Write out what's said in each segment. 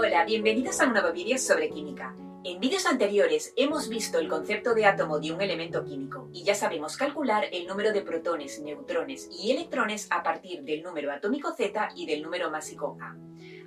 Hola, bienvenidos a un nuevo vídeo sobre química. En vídeos anteriores hemos visto el concepto de átomo de un elemento químico y ya sabemos calcular el número de protones, neutrones y electrones a partir del número atómico Z y del número másico A.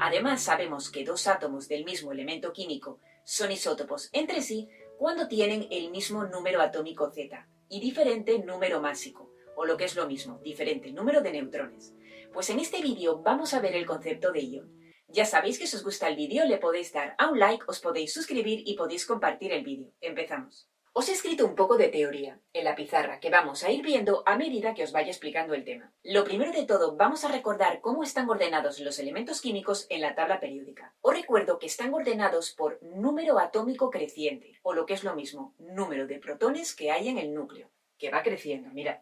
Además sabemos que dos átomos del mismo elemento químico son isótopos entre sí cuando tienen el mismo número atómico Z y diferente número másico, o lo que es lo mismo, diferente número de neutrones. Pues en este vídeo vamos a ver el concepto de ion. Ya sabéis que si os gusta el vídeo le podéis dar a un like, os podéis suscribir y podéis compartir el vídeo. Empezamos. Os he escrito un poco de teoría en la pizarra que vamos a ir viendo a medida que os vaya explicando el tema. Lo primero de todo, vamos a recordar cómo están ordenados los elementos químicos en la tabla periódica. Os recuerdo que están ordenados por número atómico creciente, o lo que es lo mismo, número de protones que hay en el núcleo, que va creciendo. Mirad,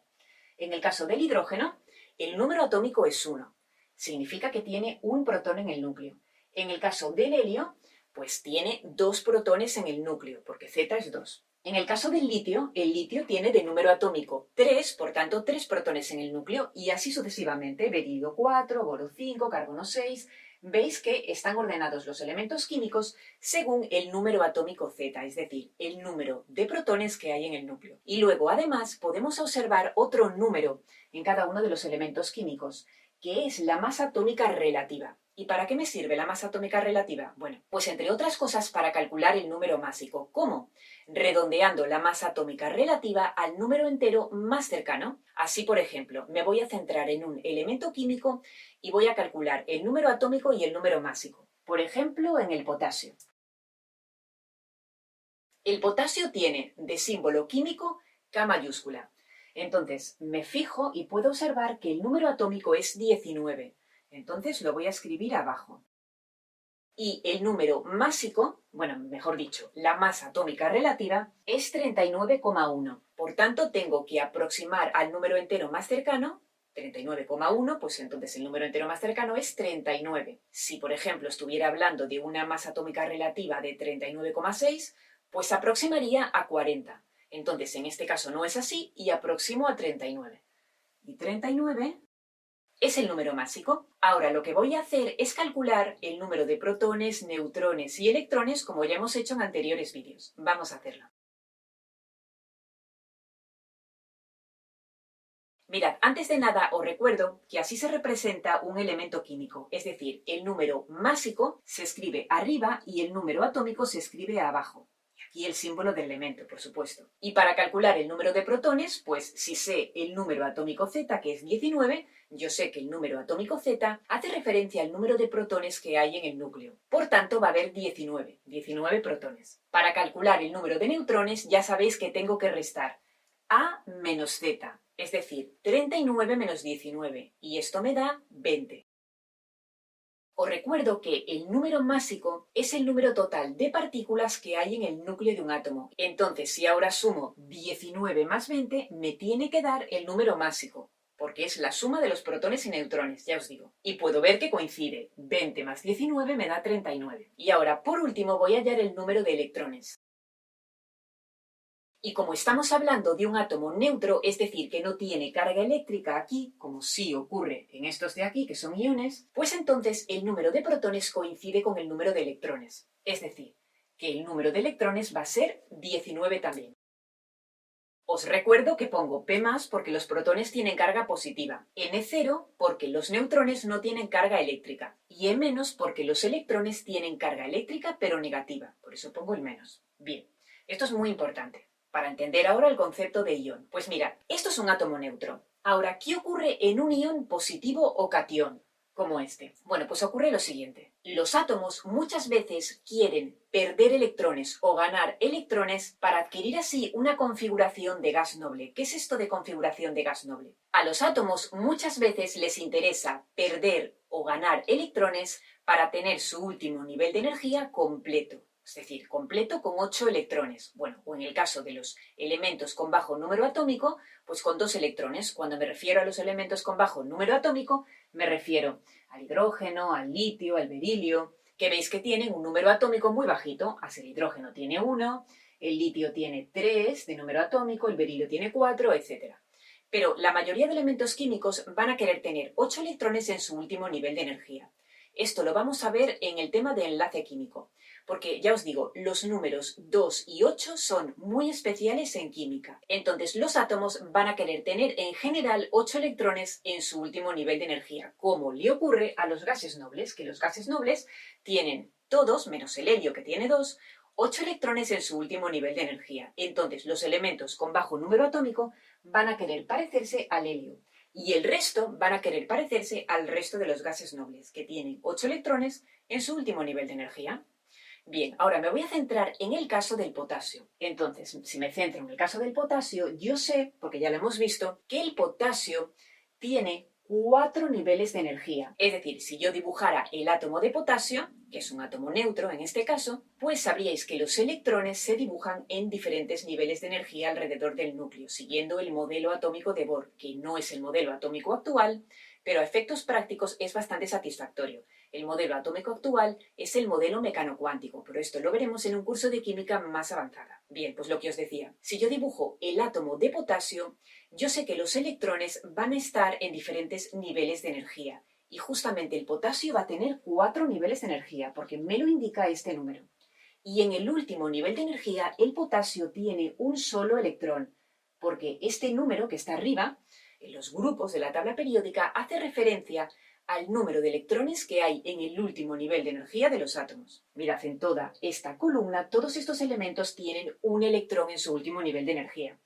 en el caso del hidrógeno, el número atómico es 1. Significa que tiene un protón en el núcleo. En el caso del helio, pues tiene 2 protones en el núcleo, porque Z es 2. En el caso del litio, el litio tiene de número atómico 3, por tanto 3 protones en el núcleo, y así sucesivamente, berilio 4, boro 5, carbono 6. Veis que están ordenados los elementos químicos según el número atómico Z, es decir, el número de protones que hay en el núcleo. Y luego, además, podemos observar otro número en cada uno de los elementos químicos, que es la masa atómica relativa. ¿Y para qué me sirve la masa atómica relativa? Bueno, pues entre otras cosas para calcular el número másico. ¿Cómo? Redondeando la masa atómica relativa al número entero más cercano. Así, por ejemplo, me voy a centrar en un elemento químico y voy a calcular el número atómico y el número másico. Por ejemplo, en el potasio. El potasio tiene de símbolo químico K mayúscula. Entonces, me fijo y puedo observar que el número atómico es 19. Entonces, lo voy a escribir abajo. Y el número másico, bueno, mejor dicho, la masa atómica relativa, es 39,1. Por tanto, tengo que aproximar al número entero más cercano, 39,1, pues entonces el número entero más cercano es 39. Si, por ejemplo, estuviera hablando de una masa atómica relativa de 39,6, pues aproximaría a 40. Entonces, en este caso no es así y aproximo a 39. Y 39 es el número másico. Ahora lo que voy a hacer es calcular el número de protones, neutrones y electrones como ya hemos hecho en anteriores vídeos. Vamos a hacerlo. Mirad, antes de nada os recuerdo que así se representa un elemento químico, es decir, el número másico se escribe arriba y el número atómico se escribe abajo. Y el símbolo del elemento, por supuesto. Y para calcular el número de protones, pues si sé el número atómico Z, que es 19, yo sé que el número atómico Z hace referencia al número de protones que hay en el núcleo. Por tanto, va a haber 19 protones. Para calcular el número de neutrones, ya sabéis que tengo que restar A menos Z, es decir, 39 menos 19, y esto me da 20. Os recuerdo que el número másico es el número total de partículas que hay en el núcleo de un átomo. Entonces, si ahora sumo 19 más 20, me tiene que dar el número másico, porque es la suma de los protones y neutrones, ya os digo. Y puedo ver que coincide. 20 más 19 me da 39. Y ahora, por último, voy a hallar el número de electrones. Y como estamos hablando de un átomo neutro, es decir, que no tiene carga eléctrica aquí, como sí ocurre en estos de aquí, que son iones, pues entonces el número de protones coincide con el número de electrones. Es decir, que el número de electrones va a ser 19 también. Os recuerdo que pongo P+ porque los protones tienen carga positiva, N0 porque los neutrones no tienen carga eléctrica y E- porque los electrones tienen carga eléctrica pero negativa, por eso pongo el menos. Bien, esto es muy importante para entender ahora el concepto de ion. Pues mira, esto es un átomo neutro. Ahora, ¿qué ocurre en un ion positivo o catión como este? Bueno, pues ocurre lo siguiente. Los átomos muchas veces quieren perder electrones o ganar electrones para adquirir así una configuración de gas noble. ¿Qué es esto de configuración de gas noble? A los átomos muchas veces les interesa perder o ganar electrones para tener su último nivel de energía completo. Es decir, completo con 8 electrones. Bueno, o en el caso de los elementos con bajo número atómico, pues con 2 electrones. Cuando me refiero a los elementos con bajo número atómico, me refiero al hidrógeno, al litio, al berilio, que veis que tienen un número atómico muy bajito. Así el hidrógeno tiene 1, el litio tiene 3 de número atómico, el berilio tiene 4, etc. Pero la mayoría de elementos químicos van a querer tener 8 electrones en su último nivel de energía. Esto lo vamos a ver en el tema de enlace químico, porque ya os digo, los números 2 y 8 son muy especiales en química. Entonces los átomos van a querer tener en general 8 electrones en su último nivel de energía, como le ocurre a los gases nobles, que los gases nobles tienen todos, menos el helio que tiene 2, 8 electrones en su último nivel de energía. Entonces los elementos con bajo número atómico van a querer parecerse al helio. Y el resto van a querer parecerse al resto de los gases nobles, que tienen 8 electrones en su último nivel de energía. Bien, ahora me voy a centrar en el caso del potasio. Entonces, si me centro en el caso del potasio, yo sé, porque ya lo hemos visto, que el potasio tiene 4 niveles de energía. Es decir, si yo dibujara el átomo de potasio, que es un átomo neutro en este caso, pues sabríais que los electrones se dibujan en diferentes niveles de energía alrededor del núcleo, siguiendo el modelo atómico de Bohr, que no es el modelo atómico actual, pero a efectos prácticos es bastante satisfactorio. El modelo atómico actual es el modelo mecanocuántico, pero esto lo veremos en un curso de química más avanzada. Bien, pues lo que os decía, si yo dibujo el átomo de potasio, yo sé que los electrones van a estar en diferentes niveles de energía. Y justamente el potasio va a tener 4 niveles de energía, porque me lo indica este número. Y en el último nivel de energía, el potasio tiene un solo electrón, porque este número que está arriba, en los grupos de la tabla periódica, hace referencia al número de electrones que hay en el último nivel de energía de los átomos. Mirad, en toda esta columna, todos estos elementos tienen un electrón en su último nivel de energía.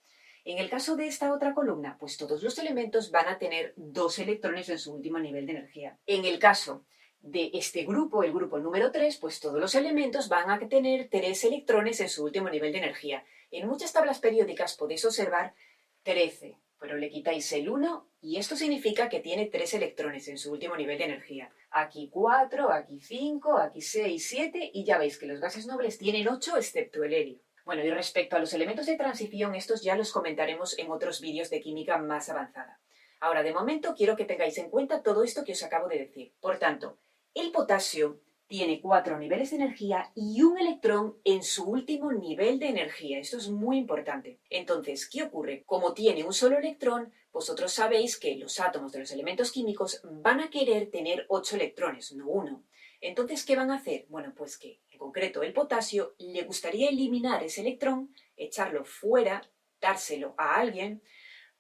En el caso de esta otra columna, pues todos los elementos van a tener 2 electrones en su último nivel de energía. En el caso de este grupo, el grupo número 3, pues todos los elementos van a tener 3 electrones en su último nivel de energía. En muchas tablas periódicas podéis observar 13, pero le quitáis el 1 y esto significa que tiene 3 electrones en su último nivel de energía. Aquí 4, aquí 5, aquí 6, 7 y ya veis que los gases nobles tienen 8 excepto el helio. Bueno, y respecto a los elementos de transición, estos ya los comentaremos en otros vídeos de química más avanzada. Ahora, de momento, quiero que tengáis en cuenta todo esto que os acabo de decir. Por tanto, el potasio tiene 4 niveles de energía y un electrón en su último nivel de energía. Esto es muy importante. Entonces, ¿qué ocurre? Como tiene un solo electrón, vosotros sabéis que los átomos de los elementos químicos van a querer tener 8 electrones, no uno. Entonces, ¿qué van a hacer? Bueno, pues que, en concreto, el potasio le gustaría eliminar ese electrón, echarlo fuera, dárselo a alguien,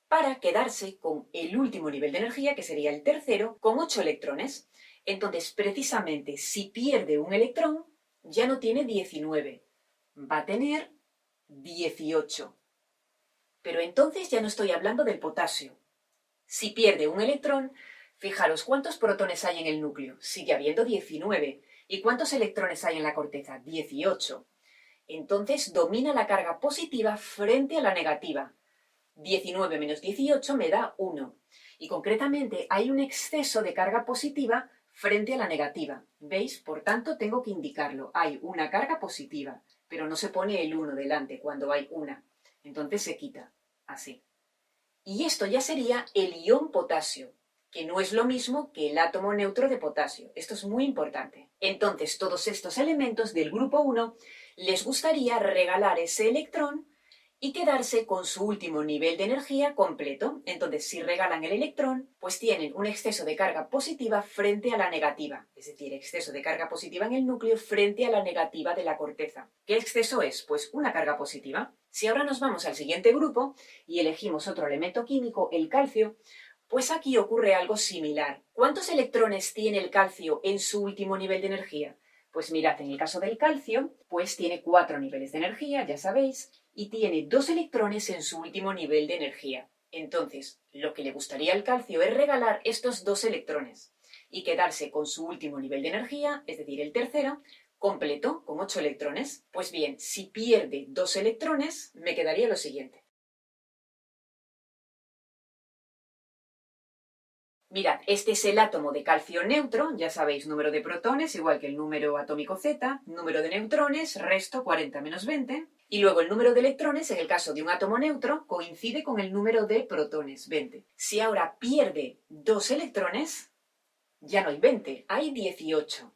para quedarse con el último nivel de energía, que sería el tercero, con 8 electrones. Entonces, precisamente, si pierde un electrón, ya no tiene 19, va a tener 18. Pero entonces ya no estoy hablando del potasio. Si pierde un electrón, fijaros cuántos protones hay en el núcleo. Sigue habiendo 19. ¿Y cuántos electrones hay en la corteza? 18. Entonces domina la carga positiva frente a la negativa. 19 menos 18 me da 1. Y concretamente hay un exceso de carga positiva frente a la negativa. ¿Veis? Por tanto, tengo que indicarlo. Hay una carga positiva, pero no se pone el 1 delante cuando hay una. Entonces se quita. Así. Y esto ya sería el ion potasio, que no es lo mismo que el átomo neutro de potasio. Esto es muy importante. Entonces, todos estos elementos del grupo 1 les gustaría regalar ese electrón y quedarse con su último nivel de energía completo. Entonces, si regalan el electrón, pues tienen un exceso de carga positiva frente a la negativa, es decir, exceso de carga positiva en el núcleo frente a la negativa de la corteza. ¿Qué exceso es? Pues una carga positiva. Si ahora nos vamos al siguiente grupo y elegimos otro elemento químico, el calcio, pues aquí ocurre algo similar. ¿Cuántos electrones tiene el calcio en su último nivel de energía? Pues mirad, en el caso del calcio, pues tiene 4 niveles de energía, ya sabéis, y tiene 2 electrones en su último nivel de energía. Entonces, lo que le gustaría al calcio es regalar estos 2 electrones y quedarse con su último nivel de energía, es decir, el tercero, completo, con 8 electrones. Pues bien, si pierde 2 electrones, me quedaría lo siguiente. Mirad, este es el átomo de calcio neutro, ya sabéis, número de protones igual que el número atómico Z, número de neutrones, resto 40 menos 20, y luego el número de electrones, en el caso de un átomo neutro, coincide con el número de protones, 20. Si ahora pierde 2 electrones, ya no hay 20, hay 18.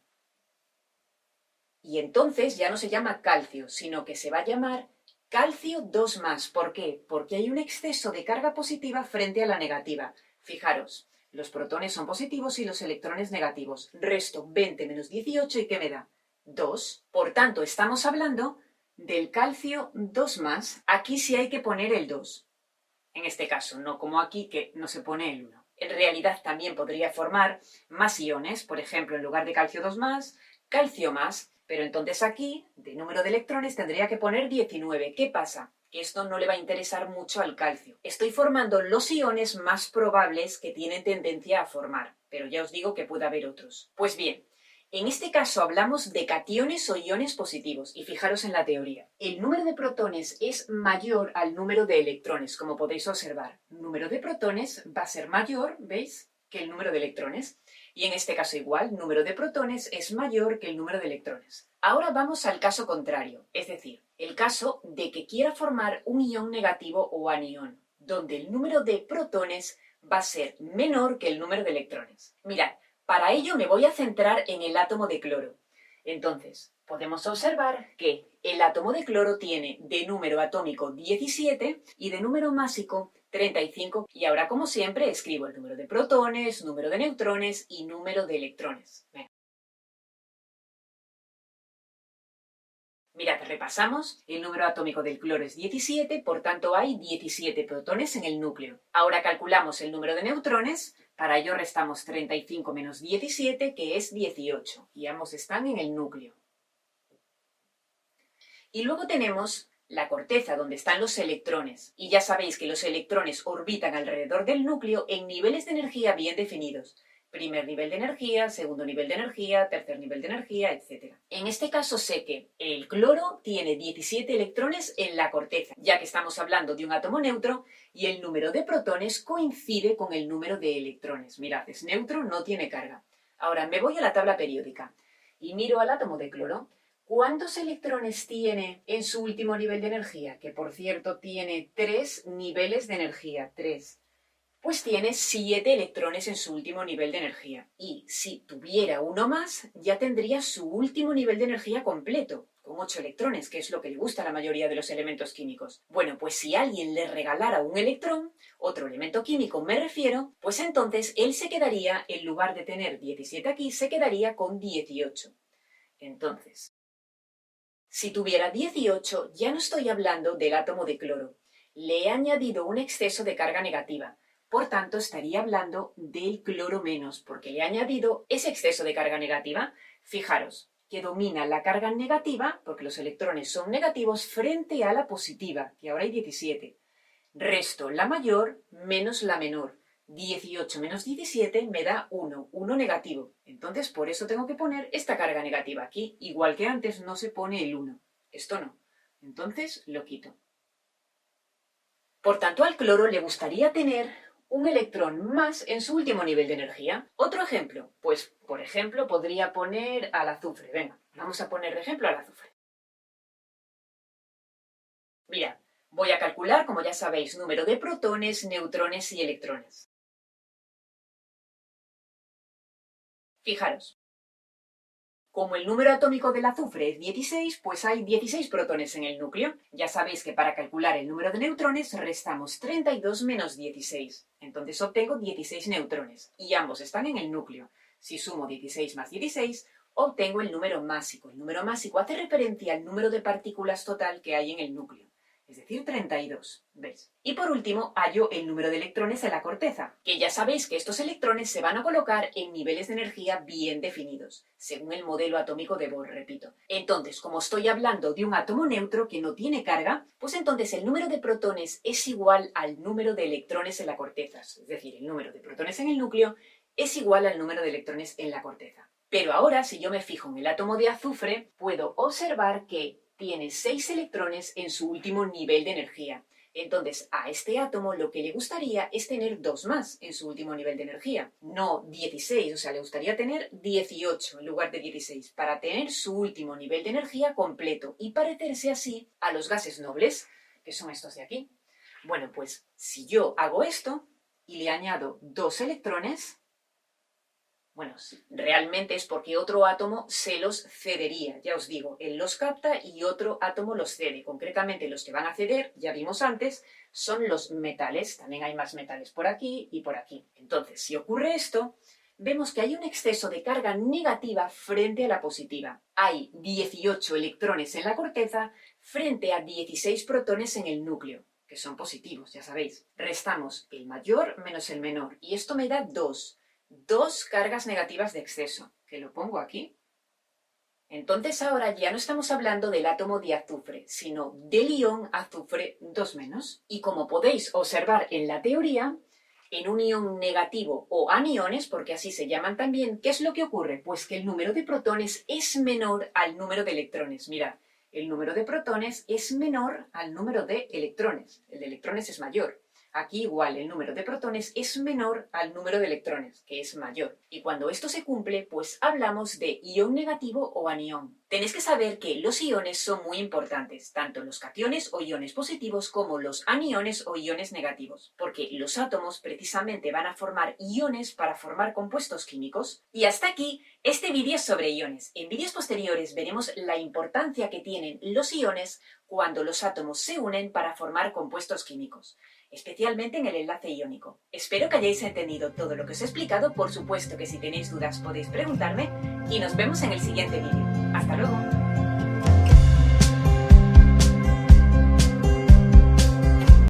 Y entonces ya no se llama calcio, sino que se va a llamar calcio 2+. ¿Por qué? Porque hay un exceso de carga positiva frente a la negativa. Fijaros, Los protones son positivos y los electrones negativos. Resto 20 menos 18 y ¿qué me da? 2. Por tanto, estamos hablando del calcio 2+. Aquí sí hay que poner el 2. En este caso, no como aquí que no se pone el 1. En realidad también podría formar más iones, por ejemplo, en lugar de calcio 2+, calcio más, pero entonces aquí, de número de electrones, tendría que poner 19. ¿Qué pasa? Que esto no le va a interesar mucho al calcio. Estoy formando los iones más probables que tienen tendencia a formar, pero ya os digo que puede haber otros. Pues bien, en este caso hablamos de cationes o iones positivos, y fijaros en la teoría. El número de protones es mayor al número de electrones, como podéis observar. El número de protones va a ser mayor, ¿veis?, que el número de electrones. Y en este caso igual, número de protones es mayor que el número de electrones. Ahora vamos al caso contrario, es decir, el caso de que quiera formar un ion negativo o anión, donde el número de protones va a ser menor que el número de electrones. Mirad, para ello me voy a centrar en el átomo de cloro. Entonces, podemos observar que el átomo de cloro tiene de número atómico 17 y de número másico 35. Y ahora, como siempre, escribo el número de protones, número de neutrones y número de electrones. Venga. Mirad, repasamos. El número atómico del cloro es 17, por tanto hay 17 protones en el núcleo. Ahora calculamos el número de neutrones. Para ello restamos 35 menos 17, que es 18, y ambos están en el núcleo. Y luego tenemos la corteza, donde están los electrones. Y ya sabéis que los electrones orbitan alrededor del núcleo en niveles de energía bien definidos. Primer nivel de energía, segundo nivel de energía, tercer nivel de energía, etc. En este caso sé que el cloro tiene 17 electrones en la corteza, ya que estamos hablando de un átomo neutro y el número de protones coincide con el número de electrones. Mirad, es neutro, no tiene carga. Ahora me voy a la tabla periódica y miro al átomo de cloro. ¿Cuántos electrones tiene en su último nivel de energía? Que por cierto tiene 3 niveles de energía, 3. Pues tiene 7 electrones en su último nivel de energía. Y si tuviera uno más, ya tendría su último nivel de energía completo, con 8 electrones, que es lo que le gusta a la mayoría de los elementos químicos. Bueno, pues si alguien le regalara un electrón, otro elemento químico me refiero, pues entonces él se quedaría, en lugar de tener 17 aquí, se quedaría con 18. Entonces, si tuviera 18, ya no estoy hablando del átomo de cloro. Le he añadido un exceso de carga negativa. Por tanto, estaría hablando del cloro menos, porque le he añadido ese exceso de carga negativa. Fijaros, que domina la carga negativa, porque los electrones son negativos, frente a la positiva, que ahora hay 17. Resto la mayor menos la menor. 18 menos 17 me da 1, 1 negativo. Entonces, por eso tengo que poner esta carga negativa aquí. Igual que antes no se pone el 1. Esto no. Entonces, lo quito. Por tanto, al cloro le gustaría tener un electrón más en su último nivel de energía. Otro ejemplo. Pues, por ejemplo, podría poner al azufre. Venga, vamos a poner de ejemplo al azufre. Mirad, voy a calcular, como ya sabéis, número de protones, neutrones y electrones. Fijaros, como el número atómico del azufre es 16, pues hay 16 protones en el núcleo. Ya sabéis que para calcular el número de neutrones restamos 32 menos 16. Entonces obtengo 16 neutrones y ambos están en el núcleo. Si sumo 16 más 16, obtengo el número másico. El número másico hace referencia al número de partículas total que hay en el núcleo. Es decir, 32, ¿veis? Y por último, hallo el número de electrones en la corteza, que ya sabéis que estos electrones se van a colocar en niveles de energía bien definidos, según el modelo atómico de Bohr, repito. Entonces, como estoy hablando de un átomo neutro que no tiene carga, pues entonces el número de protones es igual al número de electrones en la corteza, es decir, el número de protones en el núcleo es igual al número de electrones en la corteza. Pero ahora, si yo me fijo en el átomo de azufre, puedo observar que tiene 6 electrones en su último nivel de energía. Entonces, a este átomo lo que le gustaría es tener 2 más en su último nivel de energía. No 16, o sea, le gustaría tener 18 en lugar de 16, para tener su último nivel de energía completo y parecerse así a los gases nobles, que son estos de aquí. Bueno, pues si yo hago esto y le añado 2 electrones, Bueno, realmente es porque otro átomo se los cedería, ya os digo, él los capta y otro átomo los cede. Concretamente los que van a ceder, ya vimos antes, son los metales. También hay más metales por aquí y por aquí. Entonces, si ocurre esto, vemos que hay un exceso de carga negativa frente a la positiva. Hay 18 electrones en la corteza frente a 16 protones en el núcleo, que son positivos, ya sabéis. Restamos el mayor menos el menor y esto me da 2. Dos cargas negativas de exceso, que lo pongo aquí. Entonces ahora ya no estamos hablando del átomo de azufre, sino del ion azufre 2-. Y como podéis observar en la teoría, en un ion negativo o aniones, porque así se llaman también, ¿qué es lo que ocurre? Pues que el número de protones es menor al número de electrones. Mirad, el número de protones es menor al número de electrones. El de electrones es mayor. Aquí igual el número de protones es menor al número de electrones, que es mayor. Y cuando esto se cumple, pues hablamos de ion negativo o anión. Tenéis que saber que los iones son muy importantes, tanto los cationes o iones positivos como los aniones o iones negativos, porque los átomos precisamente van a formar iones para formar compuestos químicos. Y hasta aquí este vídeo sobre iones. En vídeos posteriores veremos la importancia que tienen los iones cuando los átomos se unen para formar compuestos químicos, especialmente en el enlace iónico. Espero que hayáis entendido todo lo que os he explicado. Por supuesto que si tenéis dudas podéis preguntarme y nos vemos en el siguiente vídeo. Hasta luego.